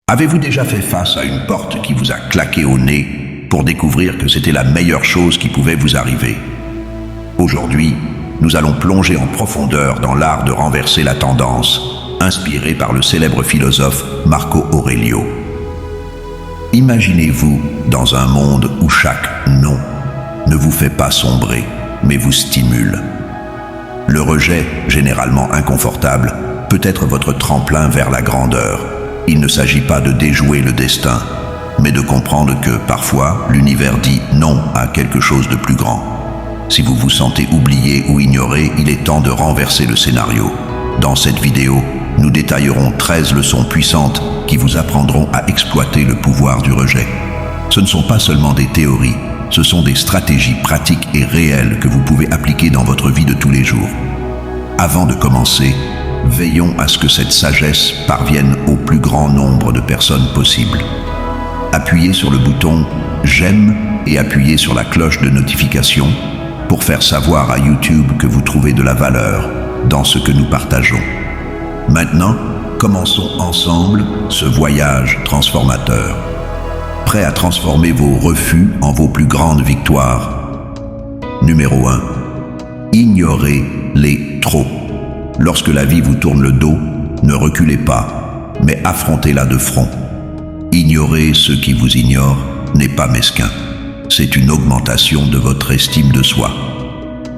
Avez-vous déjà fait face à une porte qui vous a claqué au nez pour découvrir que c'était la meilleure chose qui pouvait vous arriver? Aujourd'hui, nous allons plonger en profondeur dans l'art de renverser la tendance, inspiré par le célèbre philosophe Marco Aurelio. Imaginez-vous dans un monde où chaque non ne vous fait pas sombrer, mais vous stimule. Le rejet, généralement inconfortable, peut être votre tremplin vers la grandeur. Il ne s'agit pas de déjouer le destin, mais de comprendre que, parfois, l'univers dit non à quelque chose de plus grand. Si vous vous sentez oublié ou ignoré, il est temps de renverser le scénario. Dans cette vidéo, nous détaillerons 13 leçons puissantes qui vous apprendront à exploiter le pouvoir du rejet. Ce ne sont pas seulement des théories, ce sont des stratégies pratiques et réelles que vous pouvez appliquer dans votre vie de tous les jours. Avant de commencer, veillons à ce que cette sagesse parvienne au plus grand nombre de personnes possible. Appuyez sur le bouton « J'aime » et appuyez sur la cloche de notification pour faire savoir à YouTube que vous trouvez de la valeur dans ce que nous partageons. Maintenant, commençons ensemble ce voyage transformateur. Prêt à transformer vos refus en vos plus grandes victoires. Numéro 1. Ignorez les trop. Lorsque la vie vous tourne le dos, ne reculez pas, mais affrontez-la de front. Ignorer ceux qui vous ignorent n'est pas mesquin. C'est une augmentation de votre estime de soi.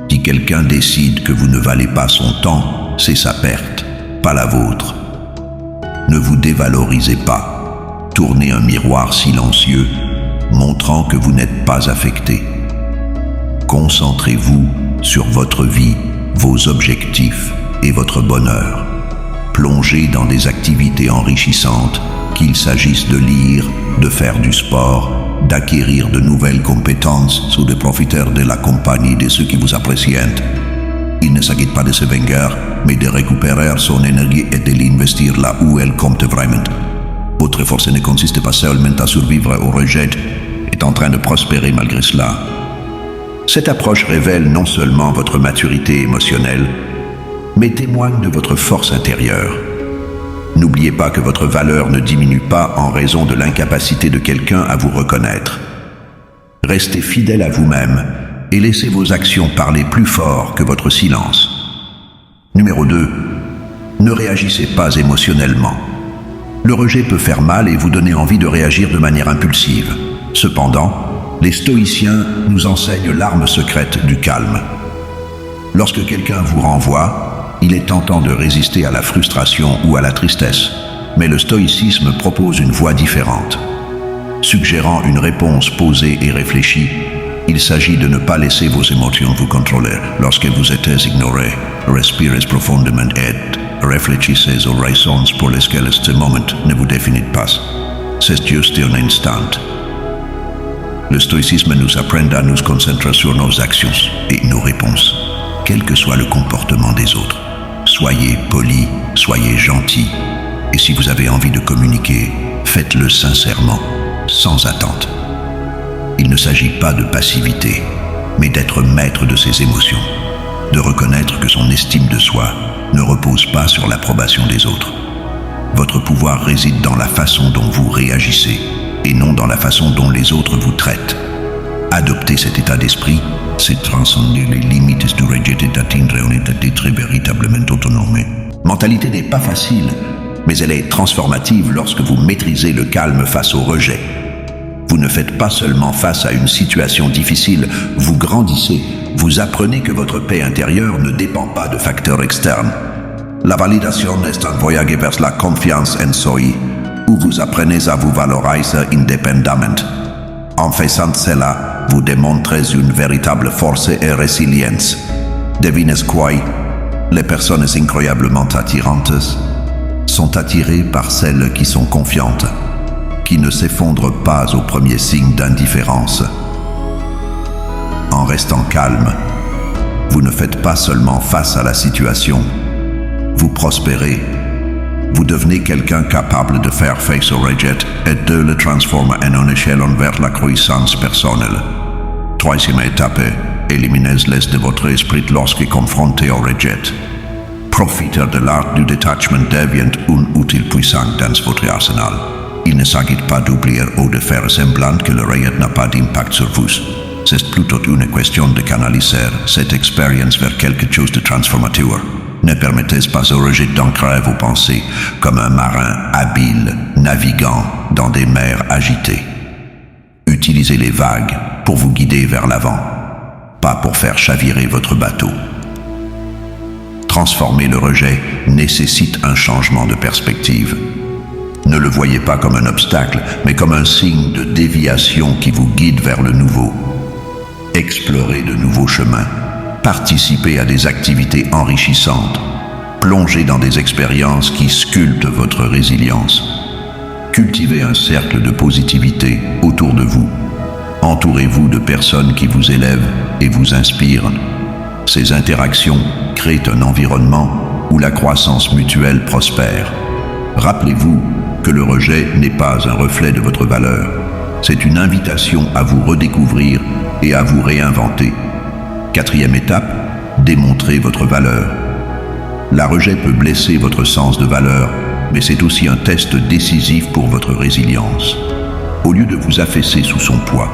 Si quelqu'un décide que vous ne valez pas son temps, c'est sa perte, pas la vôtre. Ne vous dévalorisez pas. Tournez un miroir silencieux, montrant que vous n'êtes pas affecté. Concentrez-vous sur votre vie, vos objectifs et votre bonheur. Plongez dans des activités enrichissantes, qu'il s'agisse de lire, de faire du sport, d'acquérir de nouvelles compétences ou de profiter de la compagnie de ceux qui vous apprécient. Il ne s'agit pas de se venger, mais de récupérer son énergie et de l'investir là où elle compte vraiment. Votre force ne consiste pas seulement à survivre au rejet, est en train de prospérer malgré cela. Cette approche révèle non seulement votre maturité émotionnelle, mais témoigne de votre force intérieure. N'oubliez pas que votre valeur ne diminue pas en raison de l'incapacité de quelqu'un à vous reconnaître. Restez fidèle à vous-même et laissez vos actions parler plus fort que votre silence. Numéro 2. Ne réagissez pas émotionnellement. Le rejet peut faire mal et vous donner envie de réagir de manière impulsive. Cependant, les stoïciens nous enseignent l'arme secrète du calme. Lorsque quelqu'un vous renvoie, il est tentant de résister à la frustration ou à la tristesse, mais le stoïcisme propose une voie différente. Suggérant une réponse posée et réfléchie, il s'agit de ne pas laisser vos émotions vous contrôler. Lorsque vous êtes ignoré, respirez profondément et réfléchissez aux raisons pour lesquelles ce moment ne vous définit pas. C'est juste un instant. Le stoïcisme nous apprend à nous concentrer sur nos actions et nos réponses, quel que soit le comportement des autres. Soyez poli, soyez gentil, et si vous avez envie de communiquer, faites-le sincèrement, sans attente. Il ne s'agit pas de passivité, mais d'être maître de ses émotions, de reconnaître que son estime de soi ne repose pas sur l'approbation des autres. Votre pouvoir réside dans la façon dont vous réagissez, et non dans la façon dont les autres vous traitent. Adopter cet état d'esprit, c'est transcender les limites du rejet et d'atteindre un état d'être véritablement autonome. Mentalité n'est pas facile, mais elle est transformative lorsque vous maîtrisez le calme face au rejet. Vous ne faites pas seulement face à une situation difficile, vous grandissez, vous apprenez que votre paix intérieure ne dépend pas de facteurs externes. La validation est un voyage vers la confiance en soi, où vous apprenez à vous valoriser indépendamment. En faisant cela, vous démontrez une véritable force et résilience. Devinez quoi? Les personnes incroyablement attirantes sont attirées par celles qui sont confiantes, qui ne s'effondrent pas au premier signe d'indifférence. En restant calme, vous ne faites pas seulement face à la situation, vous prospérez. Vous devenez quelqu'un capable de faire face au rejet et de le transformer en un échelon vers la croissance personnelle. Troisième étape, éliminez l'est de votre esprit lorsque confronté au rejet. Profitez de l'art du détachement devient un outil puissant dans votre arsenal. ne s'agit pas d'oublier ou de faire semblant que le rejet n'a pas d'impact sur vous. C'est plutôt une question de canaliser cette expérience vers quelque chose de transformateur. Ne permettez pas au rejet d'ancrer vos pensées comme un marin habile naviguant dans des mers agitées. Utilisez les vagues pour vous guider vers l'avant, pas pour faire chavirer votre bateau. Transformer le rejet nécessite un changement de perspective. Ne le voyez pas comme un obstacle, mais comme un signe de déviation qui vous guide vers le nouveau. Explorez de nouveaux chemins, participez à des activités enrichissantes, plongez dans des expériences qui sculptent votre résilience. Cultivez un cercle de positivité autour de vous. Entourez-vous de personnes qui vous élèvent et vous inspirent. Ces interactions créent un environnement où la croissance mutuelle prospère. Rappelez-vous que le rejet n'est pas un reflet de votre valeur. C'est une invitation à vous redécouvrir et à vous réinventer. 4e étape, démontrez votre valeur. La rejet peut blesser votre sens de valeur, mais c'est aussi un test décisif pour votre résilience. Au lieu de vous affaisser sous son poids,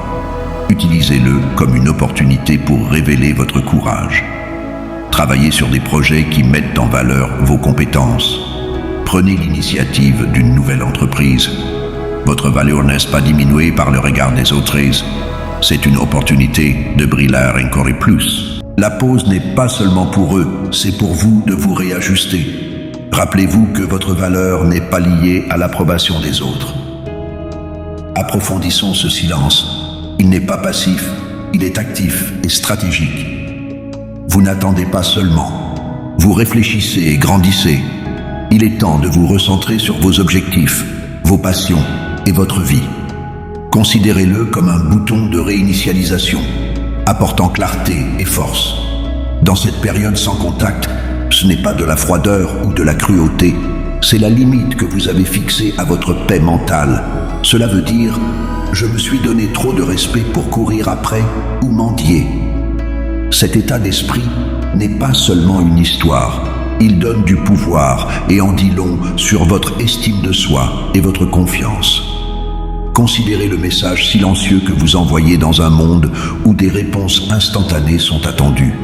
utilisez-le comme une opportunité pour révéler votre courage. Travaillez sur des projets qui mettent en valeur vos compétences. Prenez l'initiative d'une nouvelle entreprise. Votre valeur n'est pas diminuée par le regard des autres. C'est une opportunité de briller encore plus. La pause n'est pas seulement pour eux, c'est pour vous de vous réajuster. Rappelez-vous que votre valeur n'est pas liée à l'approbation des autres. Approfondissons ce silence. Il n'est pas passif, il est actif et stratégique. Vous n'attendez pas seulement. Vous réfléchissez et grandissez. Il est temps de vous recentrer sur vos objectifs, vos passions et votre vie. Considérez-le comme un bouton de réinitialisation, apportant clarté et force. Dans cette période sans contact, ce n'est pas de la froideur ou de la cruauté, c'est la limite que vous avez fixée à votre paix mentale. Cela veut dire « je me suis donné trop de respect pour courir après ou mendier ». Cet état d'esprit n'est pas seulement une histoire, il donne du pouvoir et en dit long sur votre estime de soi et votre confiance. Considérez le message silencieux que vous envoyez dans un monde où des réponses instantanées sont attendues.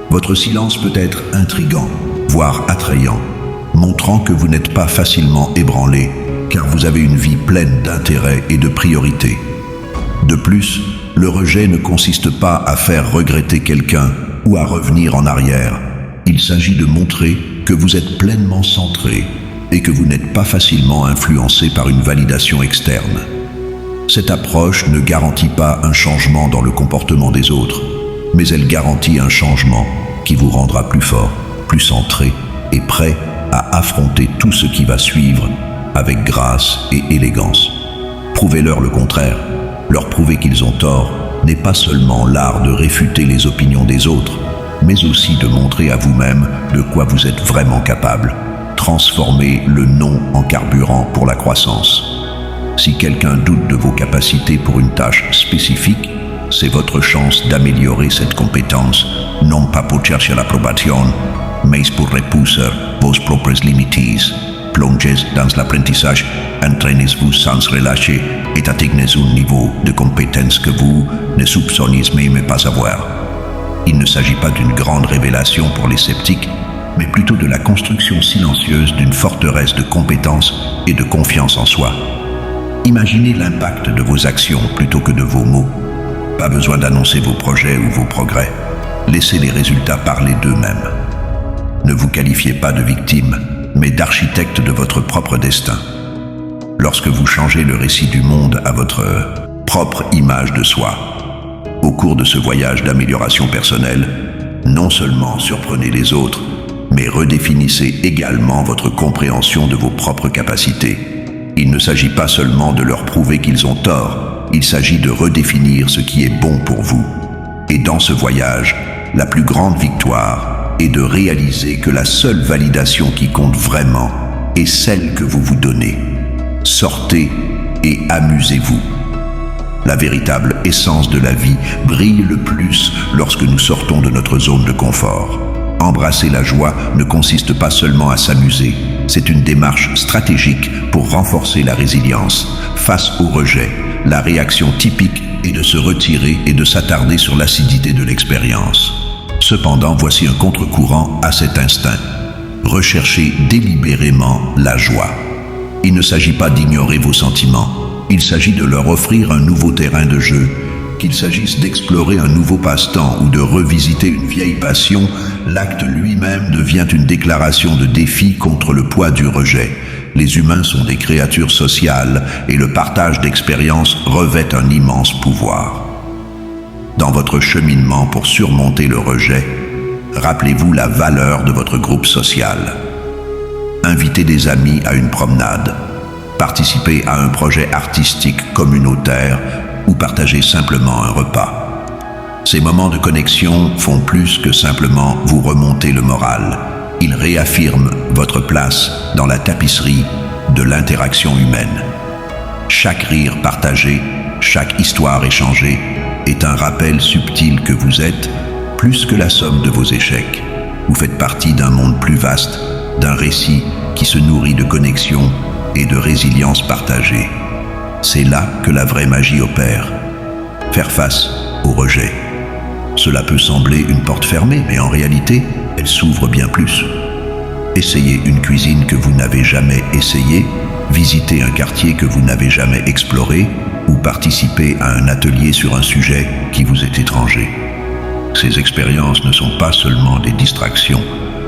Votre silence peut être intrigant, voire attrayant, montrant que vous n'êtes pas facilement ébranlé, car vous avez une vie pleine d'intérêts et de priorités. De plus, le rejet ne consiste pas à faire regretter quelqu'un ou à revenir en arrière. Il s'agit de montrer que vous êtes pleinement centré et que vous n'êtes pas facilement influencé par une validation externe. Cette approche ne garantit pas un changement dans le comportement des autres, mais elle garantit un changement qui vous rendra plus fort, plus centré et prêt à affronter tout ce qui va suivre avec grâce et élégance. Prouvez-leur le contraire. Leur prouver qu'ils ont tort n'est pas seulement l'art de réfuter les opinions des autres, mais aussi de montrer à vous-même de quoi vous êtes vraiment capable. Transformez le non en carburant pour la croissance. Si quelqu'un doute de vos capacités pour une tâche spécifique, c'est votre chance d'améliorer cette compétence, non pas pour chercher l'approbation, mais pour repousser vos propres limites. Plongez dans l'apprentissage, entraînez-vous sans relâcher et atteignez un niveau de compétence que vous ne soupçonniez même pas avoir. Il ne s'agit pas d'une grande révélation pour les sceptiques, mais plutôt de la construction silencieuse d'une forteresse de compétences et de confiance en soi. Imaginez l'impact de vos actions plutôt que de vos mots. Pas besoin d'annoncer vos projets ou vos progrès. Laissez les résultats parler d'eux-mêmes. Ne vous qualifiez pas de victime, mais d'architecte de votre propre destin. Lorsque vous changez le récit du monde à votre propre image de soi, au cours de ce voyage d'amélioration personnelle, non seulement surprenez les autres, mais redéfinissez également votre compréhension de vos propres capacités. Il ne s'agit pas seulement de leur prouver qu'ils ont tort, il s'agit de redéfinir ce qui est bon pour vous. Et dans ce voyage, la plus grande victoire est de réaliser que la seule validation qui compte vraiment est celle que vous vous donnez. Sortez et amusez-vous. La véritable essence de la vie brille le plus lorsque nous sortons de notre zone de confort. Embrasser la joie ne consiste pas seulement à s'amuser, c'est une démarche stratégique pour renforcer la résilience. Face au rejet, la réaction typique est de se retirer et de s'attarder sur l'acidité de l'expérience. Cependant, voici un contre-courant à cet instinct. Recherchez délibérément la joie. Il ne s'agit pas d'ignorer vos sentiments, il s'agit de leur offrir un nouveau terrain de jeu. Qu'il s'agisse d'explorer un nouveau passe-temps ou de revisiter une vieille passion, l'acte lui-même devient une déclaration de défi contre le poids du rejet. Les humains sont des créatures sociales et le partage d'expériences revêt un immense pouvoir. Dans votre cheminement pour surmonter le rejet, rappelez-vous la valeur de votre groupe social. Invitez des amis à une promenade, participez à un projet artistique communautaire ou partagez simplement un repas. Ces moments de connexion font plus que simplement vous remonter le moral. Ils réaffirment votre place dans la tapisserie de l'interaction humaine. Chaque rire partagé, chaque histoire échangée est un rappel subtil que vous êtes plus que la somme de vos échecs. Vous faites partie d'un monde plus vaste, d'un récit qui se nourrit de connexion et de résilience partagée. C'est là que la vraie magie opère. Faire face au rejet. Cela peut sembler une porte fermée, mais en réalité, elle s'ouvre bien plus. Essayez une cuisine que vous n'avez jamais essayée, visitez un quartier que vous n'avez jamais exploré, ou participez à un atelier sur un sujet qui vous est étranger. Ces expériences ne sont pas seulement des distractions,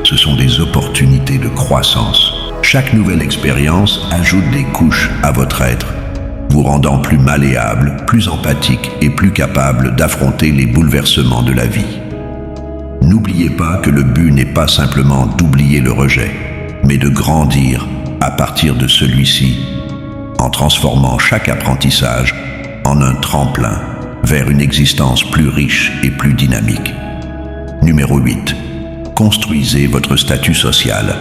ce sont des opportunités de croissance. Chaque nouvelle expérience ajoute des couches à votre être, vous rendant plus malléable, plus empathique et plus capable d'affronter les bouleversements de la vie. N'oubliez pas que le but n'est pas simplement d'oublier le rejet, mais de grandir à partir de celui-ci, en transformant chaque apprentissage en un tremplin vers une existence plus riche et plus dynamique. Numéro 8. Construisez votre statut social.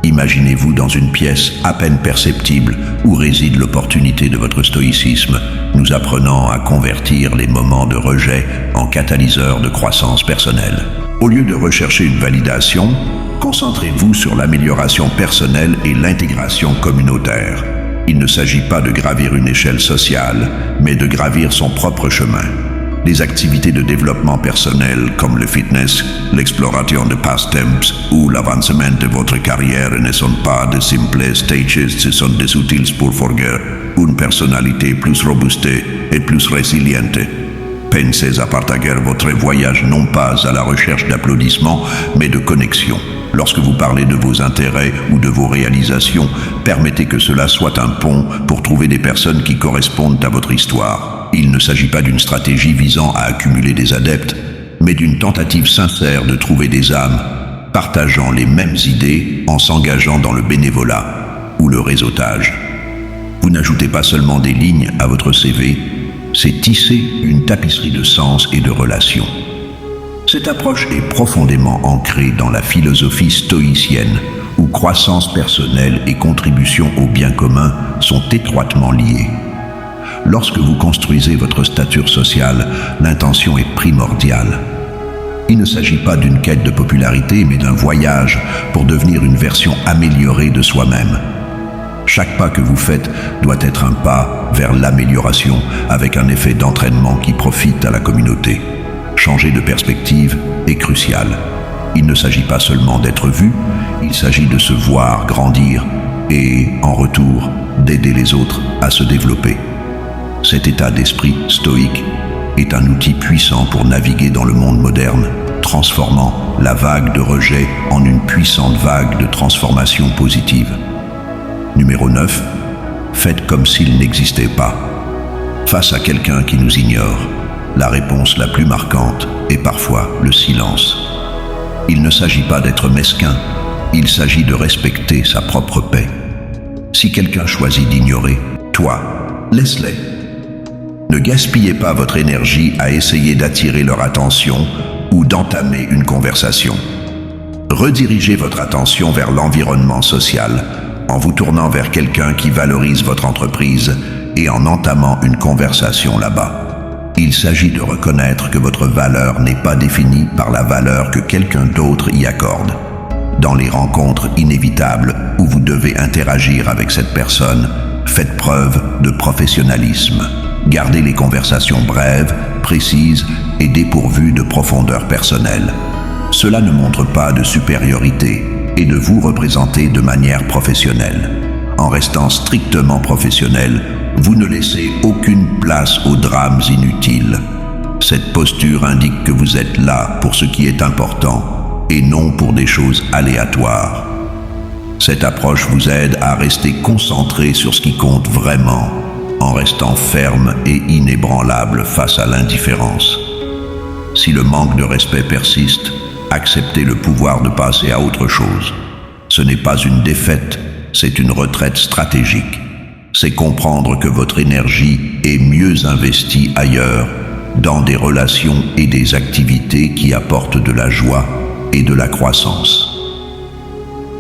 Imaginez-vous dans une pièce à peine perceptible où réside l'opportunité de votre stoïcisme, nous apprenant à convertir les moments de rejet en catalyseurs de croissance personnelle. Au lieu de rechercher une validation, concentrez-vous sur l'amélioration personnelle et l'intégration communautaire. Il ne s'agit pas de gravir une échelle sociale, mais de gravir son propre chemin. Les activités de développement personnel comme le fitness, l'exploration de passe-temps ou l'avancement de votre carrière ne sont pas de simples stages, ce sont des outils pour forger une personnalité plus robuste et plus résiliente. Pensez à partager votre voyage non pas à la recherche d'applaudissements, mais de connexion. Lorsque vous parlez de vos intérêts ou de vos réalisations, permettez que cela soit un pont pour trouver des personnes qui correspondent à votre histoire. Il ne s'agit pas d'une stratégie visant à accumuler des adeptes, mais d'une tentative sincère de trouver des âmes partageant les mêmes idées en s'engageant dans le bénévolat ou le réseautage. Vous n'ajoutez pas seulement des lignes à votre CV, c'est tisser une tapisserie de sens et de relations. Cette approche est profondément ancrée dans la philosophie stoïcienne, où croissance personnelle et contribution au bien commun sont étroitement liées. Lorsque vous construisez votre stature sociale, l'intention est primordiale. Il ne s'agit pas d'une quête de popularité, mais d'un voyage pour devenir une version améliorée de soi-même. Chaque pas que vous faites doit être un pas vers l'amélioration, avec un effet d'entraînement qui profite à la communauté. Changer de perspective est crucial. Il ne s'agit pas seulement d'être vu, il s'agit de se voir grandir et, en retour, d'aider les autres à se développer. Cet état d'esprit stoïque est un outil puissant pour naviguer dans le monde moderne, transformant la vague de rejet en une puissante vague de transformation positive. Numéro 9. Faites comme s'il n'existait pas. Face à quelqu'un qui nous ignore, la réponse la plus marquante est parfois le silence. Il ne s'agit pas d'être mesquin, il s'agit de respecter sa propre paix. Si quelqu'un choisit d'ignorer, toi, laisse-les. Ne gaspillez pas votre énergie à essayer d'attirer leur attention ou d'entamer une conversation. Redirigez votre attention vers l'environnement social en vous tournant vers quelqu'un qui valorise votre entreprise et en entamant une conversation là-bas. Il s'agit de reconnaître que votre valeur n'est pas définie par la valeur que quelqu'un d'autre y accorde. dans les rencontres inévitables où vous devez interagir avec cette personne, faites preuve de professionnalisme. Gardez les conversations brèves, précises et dépourvues de profondeur personnelle. Cela ne montre pas de supériorité et de vous représenter de manière professionnelle. En restant strictement professionnel, vous ne laissez aucune place aux drames inutiles. Cette posture indique que vous êtes là pour ce qui est important et non pour des choses aléatoires. Cette approche vous aide à rester concentré sur ce qui compte vraiment, en restant ferme et inébranlable face à l'indifférence. Si le manque de respect persiste, acceptez le pouvoir de passer à autre chose. Ce n'est pas une défaite, c'est une retraite stratégique. C'est comprendre que votre énergie est mieux investie ailleurs, dans des relations et des activités qui apportent de la joie et de la croissance.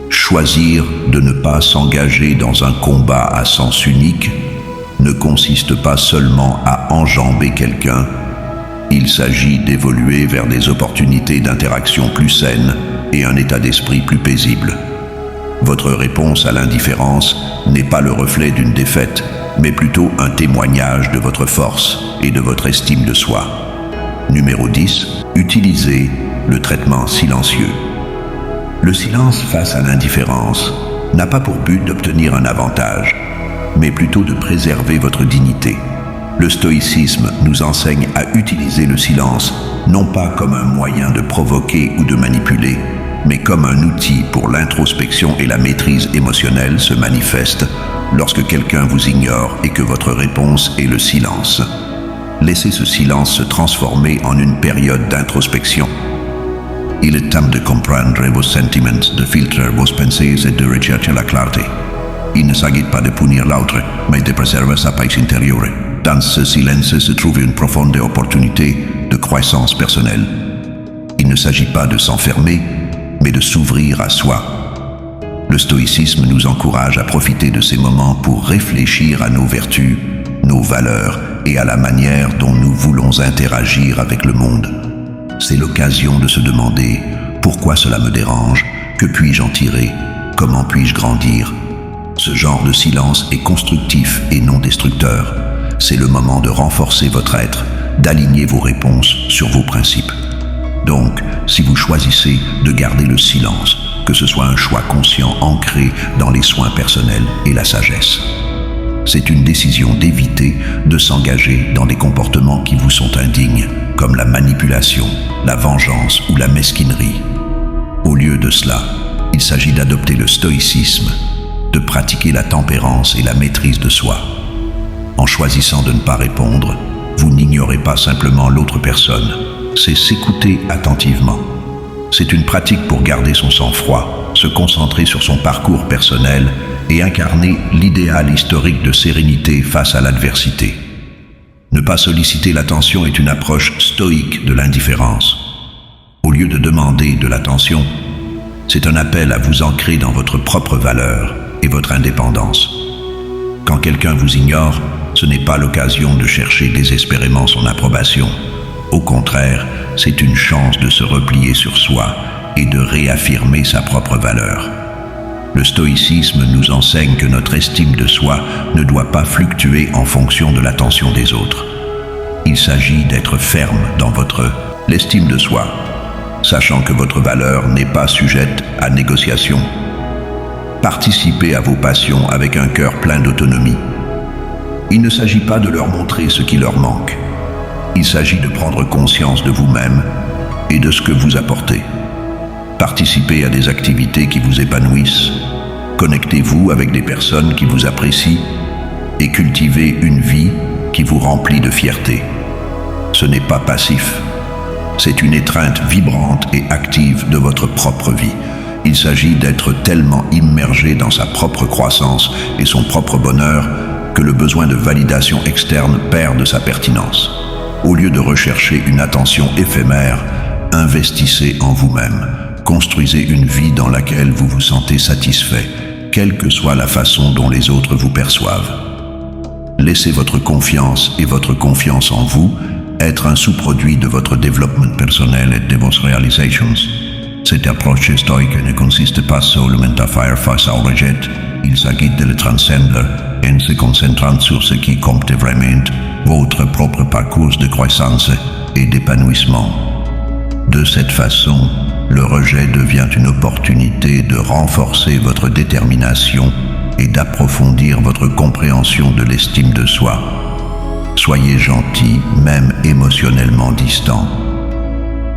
Choisir de ne pas s'engager dans un combat à sens unique ne consiste pas seulement à enjamber quelqu'un, il s'agit d'évoluer vers des opportunités d'interaction plus saines et un état d'esprit plus paisible. Votre réponse à l'indifférence n'est pas le reflet d'une défaite, mais plutôt un témoignage de votre force et de votre estime de soi. Numéro 10. Utilisez le traitement silencieux. Le silence face à l'indifférence n'a pas pour but d'obtenir un avantage, mais plutôt de préserver votre dignité. Le stoïcisme nous enseigne à utiliser le silence, non pas comme un moyen de provoquer ou de manipuler, mais comme un outil pour l'introspection et la maîtrise émotionnelle se manifeste lorsque quelqu'un vous ignore et que votre réponse est le silence. Laissez ce silence se transformer en une période d'introspection. Il est temps de comprendre vos sentiments, de filtrer vos pensées et de rechercher la clarté. Il ne s'agit pas de punir l'autre, mais de préserver sa paix intérieure. Dans ce silence se trouve une profonde opportunité de croissance personnelle. Il ne s'agit pas de s'enfermer, mais de s'ouvrir à soi. Le stoïcisme nous encourage à profiter de ces moments pour réfléchir à nos vertus, nos valeurs et à la manière dont nous voulons interagir avec le monde. C'est l'occasion de se demander pourquoi cela me dérange, que puis-je en tirer, comment puis-je grandir. Ce genre de silence est constructif et non destructeur. C'est le moment de renforcer votre être, d'aligner vos réponses sur vos principes. Donc, si vous choisissez de garder le silence, que ce soit un choix conscient ancré dans les soins personnels et la sagesse, c'est une décision d'éviter de s'engager dans des comportements qui vous sont indignes, comme la manipulation, la vengeance ou la mesquinerie. Au lieu de cela, il s'agit d'adopter le stoïcisme, de pratiquer la tempérance et la maîtrise de soi. En choisissant de ne pas répondre, vous n'ignorez pas simplement l'autre personne, c'est s'écouter attentivement. C'est une pratique pour garder son sang-froid, se concentrer sur son parcours personnel et incarner l'idéal historique de sérénité face à l'adversité. Ne pas solliciter l'attention est une approche stoïque de l'indifférence. Au lieu de demander de l'attention, c'est un appel à vous ancrer dans votre propre valeur et votre indépendance. Quand quelqu'un vous ignore, ce n'est pas l'occasion de chercher désespérément son approbation. Au contraire, c'est une chance de se replier sur soi et de réaffirmer sa propre valeur. Le stoïcisme nous enseigne que notre estime de soi ne doit pas fluctuer en fonction de l'attention des autres. Il s'agit d'être ferme dans votre estime de soi, sachant que votre valeur n'est pas sujette à négociation. Participez à vos passions avec un cœur plein d'autonomie. Il ne s'agit pas de leur montrer ce qui leur manque. Il s'agit de prendre conscience de vous-même et de ce que vous apportez. Participez à des activités qui vous épanouissent. Connectez-vous avec des personnes qui vous apprécient et cultivez une vie qui vous remplit de fierté. Ce n'est pas passif. C'est une étreinte vibrante et active de votre propre vie. Il s'agit d'être tellement immergé dans sa propre croissance et son propre bonheur que le besoin de validation externe perd de sa pertinence. Au lieu de rechercher une attention éphémère, investissez en vous-même. Construisez une vie dans laquelle vous vous sentez satisfait, quelle que soit la façon dont les autres vous perçoivent. Laissez votre confiance et votre confiance en vous être un sous-produit de votre développement personnel et de vos réalisations. Cette approche stoïque ne consiste pas seulement à faire face au rejet, il s'agit de le transcender en se concentrant sur ce qui compte vraiment, votre propre parcours de croissance et d'épanouissement. De cette façon, le rejet devient une opportunité de renforcer votre détermination et d'approfondir votre compréhension de l'estime de soi. Soyez gentil, même émotionnellement distant.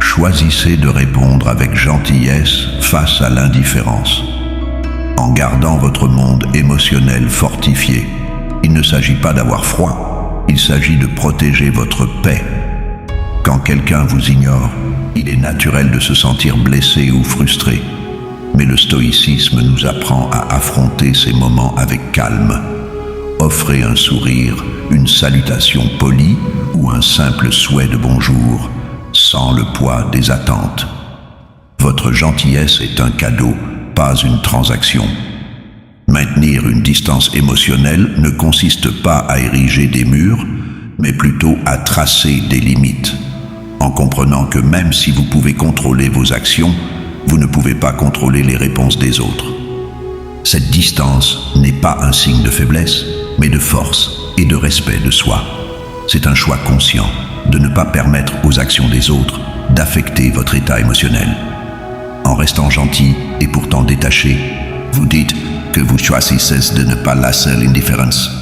Choisissez de répondre avec gentillesse face à l'indifférence. En gardant votre monde émotionnel fortifié, il ne s'agit pas d'avoir froid, il s'agit de protéger votre paix. Quand quelqu'un vous ignore, il est naturel de se sentir blessé ou frustré. Mais le stoïcisme nous apprend à affronter ces moments avec calme. Offrez un sourire, une salutation polie ou un simple souhait de bonjour, sans le poids des attentes. Votre gentillesse est un cadeau, pas une transaction. Maintenir une distance émotionnelle ne consiste pas à ériger des murs, mais plutôt à tracer des limites, en comprenant que même si vous pouvez contrôler vos actions, vous ne pouvez pas contrôler les réponses des autres. Cette distance n'est pas un signe de faiblesse, mais de force et de respect de soi. C'est un choix conscient de ne pas permettre aux actions des autres d'affecter votre état émotionnel. En restant gentil et pourtant détaché, vous dites que vous choisissez de ne pas lasser l'indifférence.